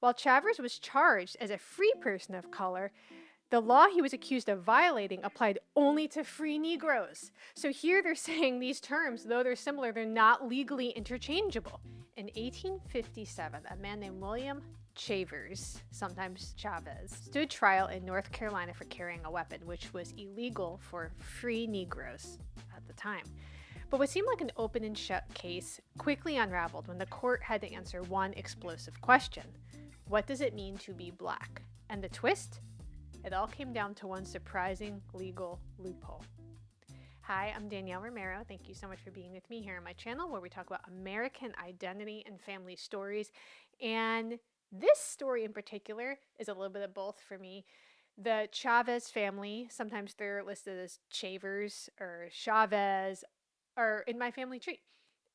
While Chavers was charged as a free person of color, the law he was accused of violating applied only to free Negroes. So here they're saying these terms, though they're similar, they're not legally interchangeable. In 1857, a man named William Chavers, sometimes Chavez, stood trial in North Carolina for carrying a weapon, which was illegal for free Negroes at the time. But what seemed like an open and shut case quickly unraveled when the court had to answer one explosive question: what does it mean to be black? And the twist? It all came down to one surprising legal loophole. Hi, I'm Danielle Romero. Thank you so much for being with me here on my channel, where we talk about American identity and family stories. And this story in particular is a little bit of both for me. The Chavez family, sometimes they're listed as Chavers or Chavez, are in my family tree.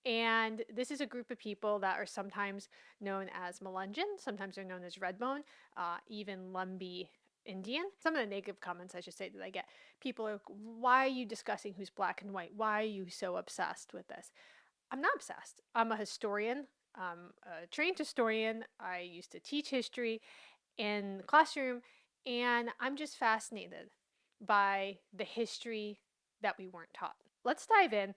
And this is a group of people that are sometimes known as Melungeon, sometimes they're known as Redbone, even Lumbee Indian. Some of the negative comments, I should say, that I get, people are, why are you discussing who's black and white? Why are you so obsessed with this? I'm not obsessed. I'm a historian. I'm a trained historian. I used to teach history in the classroom, and I'm just fascinated by the history that we weren't taught. Let's dive in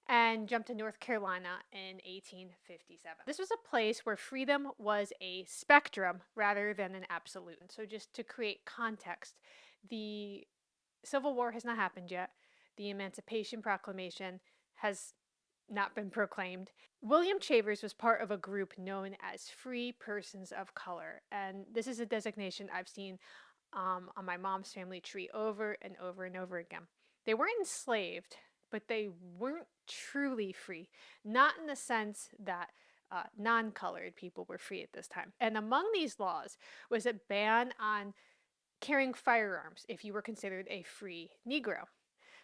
and jump to North Carolina in 1857. This was a place where freedom was a spectrum rather than an absolute. And so just to create context, the Civil War has not happened yet. The Emancipation Proclamation has not been proclaimed. William Chavers was part of a group known as Free Persons of Color. And this is a designation I've seen on my mom's family tree over and over and over again. They weren't enslaved, but they weren't truly free, not in the sense that non-colored people were free at this time. And among these laws was a ban on carrying firearms if you were considered a free Negro.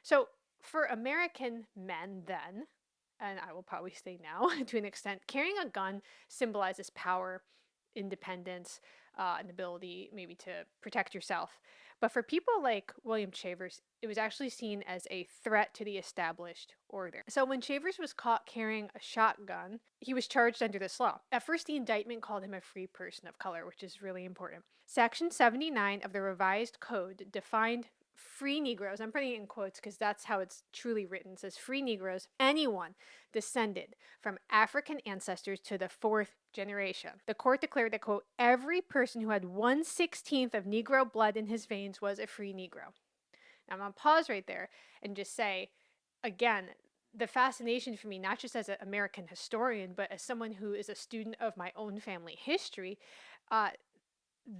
So for American men then, and I will probably say now to an extent, carrying a gun symbolizes power, independence, an ability maybe to protect yourself. But for people like William Chavers, it was actually seen as a threat to the established order. So when Chavers was caught carrying a shotgun, he was charged under this law. At first, the indictment called him a free person of color, which is really important. Section 79 of the revised code defined free Negroes, I'm putting it in quotes because that's how it's truly written, it says free Negroes, anyone descended from African ancestors to the fourth generation. The court declared that, quote, every person who had 1/16 of Negro blood in his veins was a free Negro. Now I'm going to pause right there and just say, again, the fascination for me, not just as an American historian, but as someone who is a student of my own family history,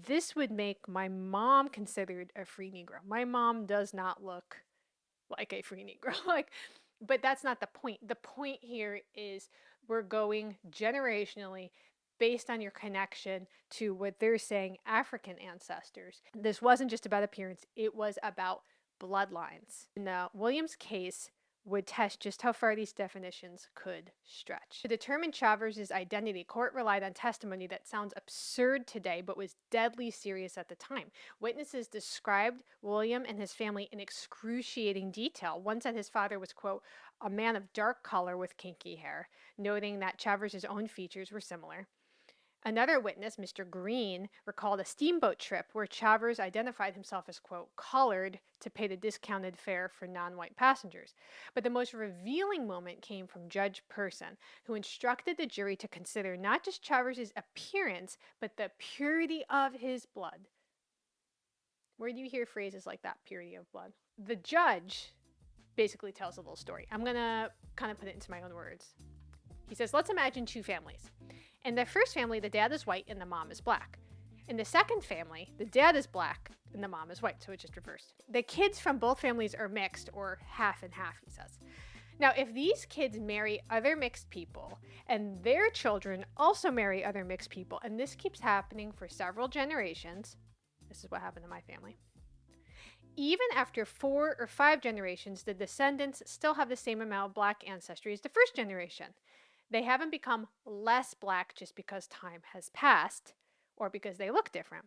this would make my mom considered a free Negro. My mom does not look like a free Negro. But that's not the point. The point here is we're going generationally based on your connection to what they're saying African ancestors. This wasn't just about appearance, it was about bloodlines. In Williams' case, would test just how far these definitions could stretch. To determine Chavers' identity, court relied on testimony that sounds absurd today but was deadly serious at the time. Witnesses described William and his family in excruciating detail. One said his father was, quote, a man of dark color with kinky hair, noting that Chavers' own features were similar. Another witness, Mr. Green, recalled a steamboat trip where Chavers identified himself as, quote, colored to pay the discounted fare for non-white passengers. But the most revealing moment came from Judge Person, who instructed the jury to consider not just Chavers' appearance, but the purity of his blood. Where do you hear phrases like that, purity of blood? The judge basically tells a little story. I'm going to kind of put it into my own words. He says, let's imagine two families. In the first family, the dad is white and the mom is black. In the second family, the dad is black and the mom is white, so it's just reversed. The kids from both families are mixed, or half and half, he says. Now, if these kids marry other mixed people and their children also marry other mixed people, and this keeps happening for several generations, this is what happened to my family. Even after 4 or 5 generations, the descendants still have the same amount of black ancestry as the first generation. They haven't become less black just because time has passed or because they look different.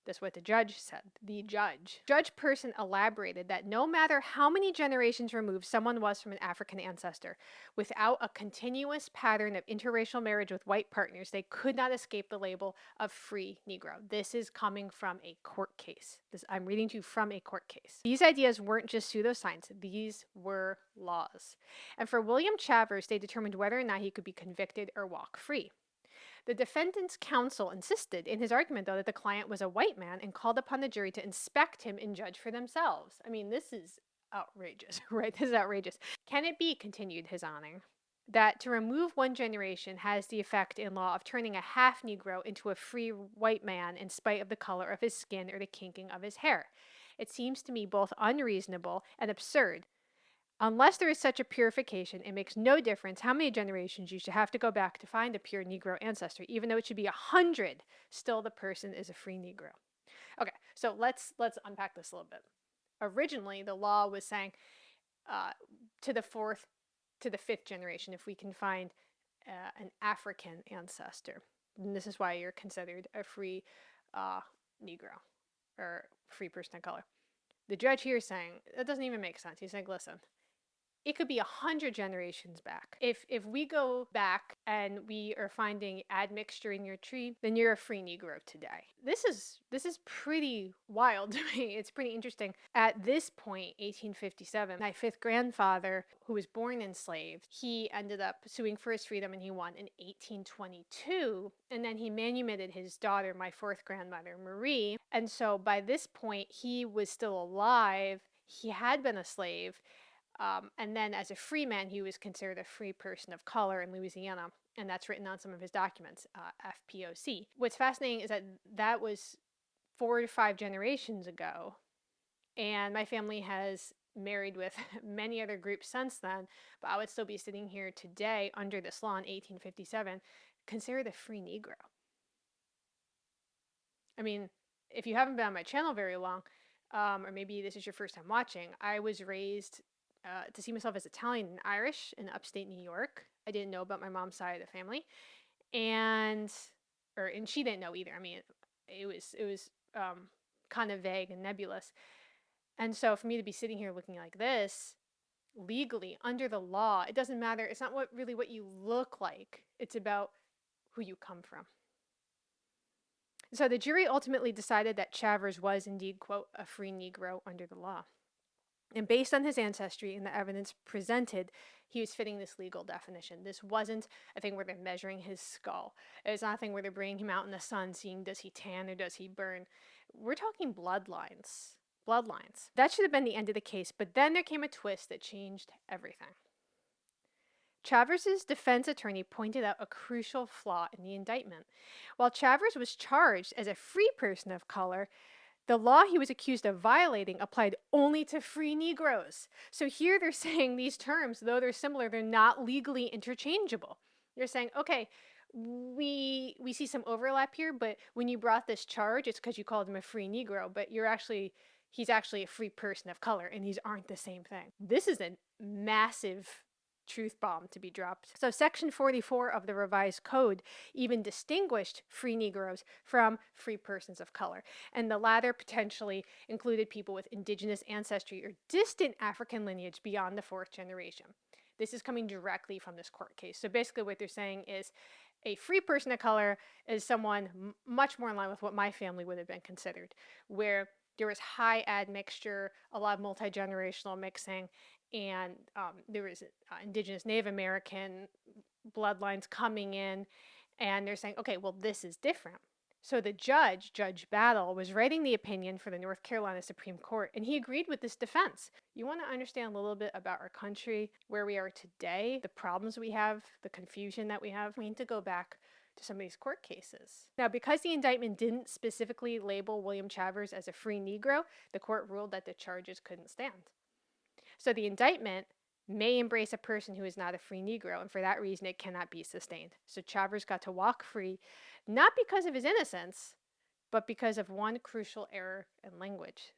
That's what the judge said. The judge. Judge Person elaborated that no matter how many generations removed someone was from an African ancestor, without a continuous pattern of interracial marriage with white partners, they could not escape the label of free Negro. This is coming from a court case. I'm reading to you from a court case. These ideas weren't just pseudoscience. These were laws. And for William Chavers, they determined whether or not he could be convicted or walk free. The defendant's counsel insisted in his argument, though, that the client was a white man and called upon the jury to inspect him and judge for themselves. I mean, this is outrageous, right? This is outrageous. Can it be, continued His Honor, that to remove one generation has the effect in law of turning a half Negro into a free white man in spite of the color of his skin or the kinking of his hair? It seems to me both unreasonable and absurd. Unless there is such a purification, it makes no difference how many generations you should have to go back to find a pure Negro ancestor. Even though it should be 100, still the person is a free Negro. Okay, so let's unpack this a little bit. Originally, the law was saying to the fourth to the fifth generation, if we can find an African ancestor, and this is why you're considered a free Negro or free person of color. The judge here is saying that doesn't even make sense. He's saying, listen, it could be 100 generations back. If we go back and we are finding admixture in your tree, then you're a free Negro today. This is pretty wild to me. It's pretty interesting. At this point, 1857, my fifth grandfather, who was born enslaved, he ended up suing for his freedom and he won in 1822. And then he manumitted his daughter, my fourth grandmother, Marie. And so by this point, he was still alive. He had been a slave. And then as a free man, he was considered a free person of color in Louisiana. And that's written on some of his documents, FPOC. What's fascinating is that that was 4 to 5 generations ago. And my family has married with many other groups since then. But I would still be sitting here today under this law in 1857, considered a free Negro. I mean, if you haven't been on my channel very long, or maybe this is your first time watching, I was raised to see myself as Italian and Irish in upstate New York. I didn't know about my mom's side of the family, and she didn't know either. I mean, it was kind of vague and nebulous. And so for me to be sitting here looking like this, legally under the law, it doesn't matter. It's not what you look like. It's about who you come from. So the jury ultimately decided that Chavers was indeed, quote, a free Negro under the law. And based on his ancestry and the evidence presented, he was fitting this legal definition. This wasn't a thing where they're measuring his skull. It's not a thing where they're bringing him out in the sun, seeing does he tan or does he burn. We're talking bloodlines. Bloodlines. That should have been the end of the case, but then there came a twist that changed everything. Chavers' defense attorney pointed out a crucial flaw in the indictment. While Chavers was charged as a free person of color, the law he was accused of violating applied only to free Negroes. So here they're saying these terms, though they're similar, they're not legally interchangeable. They're saying, okay, we see some overlap here, but when you brought this charge, it's because you called him a free Negro, but he's actually a free person of color, and these aren't the same thing. This is a massive truth bomb to be dropped. So Section 44 of the revised code even distinguished free Negroes from free persons of color, and the latter potentially included people with indigenous ancestry or distant African lineage beyond the fourth generation. This is coming directly from this court case. So basically what they're saying is a free person of color is someone much more in line with what my family would have been considered, where there was high admixture, a lot of multi-generational mixing, and there was indigenous Native American bloodlines coming in, and they're saying, okay, well, this is different. So the judge, Judge Battle, was writing the opinion for the North Carolina Supreme Court, and he agreed with this defense. You want to understand a little bit about our country, where we are today, the problems we have, the confusion that we have, we need to go back to some of these court cases. Now, because the indictment didn't specifically label William Chavers as a free Negro, the court ruled that the charges couldn't stand. So the indictment may embrace a person who is not a free Negro, and for that reason it cannot be sustained. So Chavers got to walk free, not because of his innocence, but because of one crucial error in language.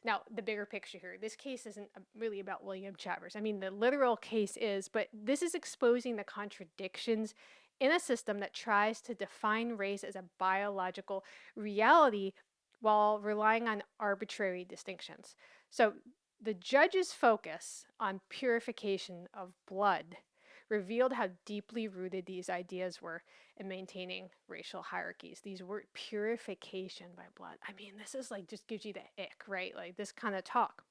Now, the bigger picture here, this case isn't really about William Chavers. I mean, the literal case is, but this is exposing the contradictions in a system that tries to define race as a biological reality while relying on arbitrary distinctions. So the judge's focus on purification of blood revealed how deeply rooted these ideas were in maintaining racial hierarchies. These were purification by blood. I mean, this is like just gives you the ick, right? Like this kind of talk.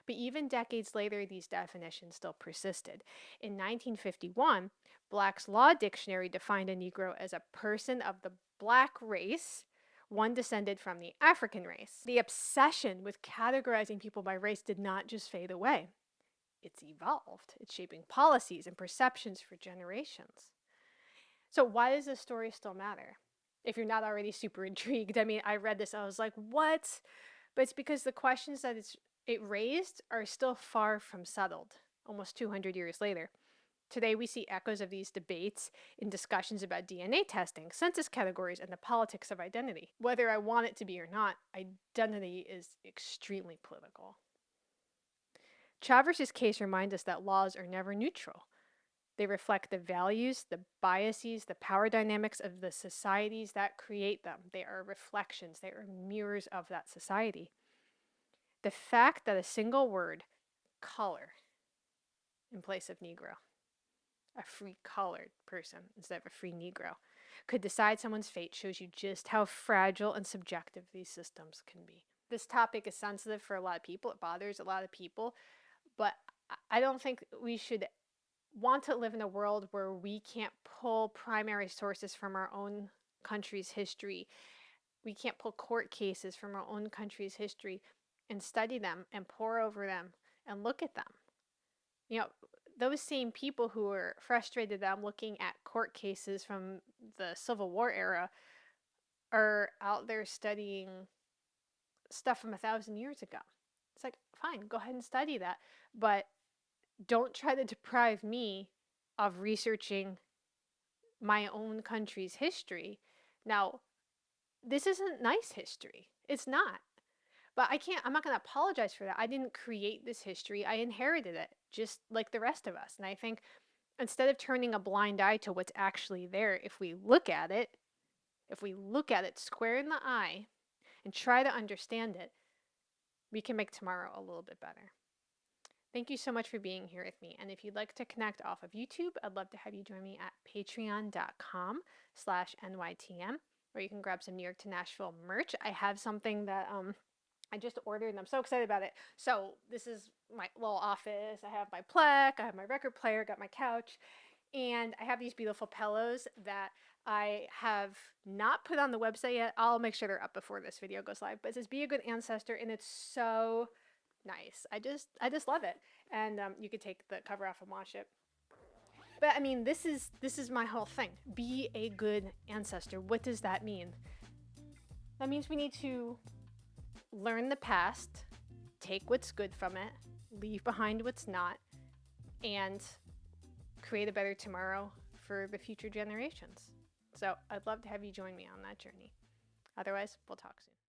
But even decades later, these definitions still persisted. In 1951, Black's Law Dictionary defined a Negro as a person of the black race, one descended from the African race. The obsession with categorizing people by race did not just fade away. It's evolved. It's shaping policies and perceptions for generations. So why does this story still matter? If you're not already super intrigued, I mean, I read this, I was like, what? But it's because the questions that it raised are still far from settled, almost 200 years later. Today, we see echoes of these debates in discussions about DNA testing, census categories, and the politics of identity. Whether I want it to be or not, identity is extremely political. Chavers' case reminds us that laws are never neutral. They reflect the values, the biases, the power dynamics of the societies that create them. They are reflections, they are mirrors of that society. The fact that a single word, color, in place of Negro, a free colored person instead of a free Negro, could decide someone's fate shows you just how fragile and subjective these systems can be. This topic is sensitive for a lot of people. It bothers a lot of people, but I don't think we should want to live in a world where we can't pull primary sources from our own country's history. We can't pull court cases from our own country's history and study them and pore over them and look at them. You know, those same people who are frustrated that I'm looking at court cases from the Civil War era are out there studying stuff from 1,000 years ago. It's like, fine, go ahead and study that, but don't try to deprive me of researching my own country's history. Now, this isn't nice history. It's not. But I'm not going to apologize for that. I didn't create this history. I inherited it just like the rest of us. And I think instead of turning a blind eye to what's actually there, if we look at it square in the eye and try to understand it, we can make tomorrow a little bit better. Thank you so much for being here with me. And if you'd like to connect off of YouTube, I'd love to have you join me at patreon.com/NYTN, where you can grab some New York to Nashville merch. I have something that I just ordered and I'm so excited about it. So this is my little office. I have my plaque, I have my record player, got my couch, and I have these beautiful pillows that I have not put on the website yet. I'll make sure they're up before this video goes live. But it says "Be a Good Ancestor," and it's so nice. I just love it. And you could take the cover off and wash it. But I mean, this is my whole thing. Be a good ancestor. What does that mean? That means we need to learn the past, take what's good from it, leave behind what's not, and create a better tomorrow for the future generations. So I'd love to have you join me on that journey. Otherwise, we'll talk soon.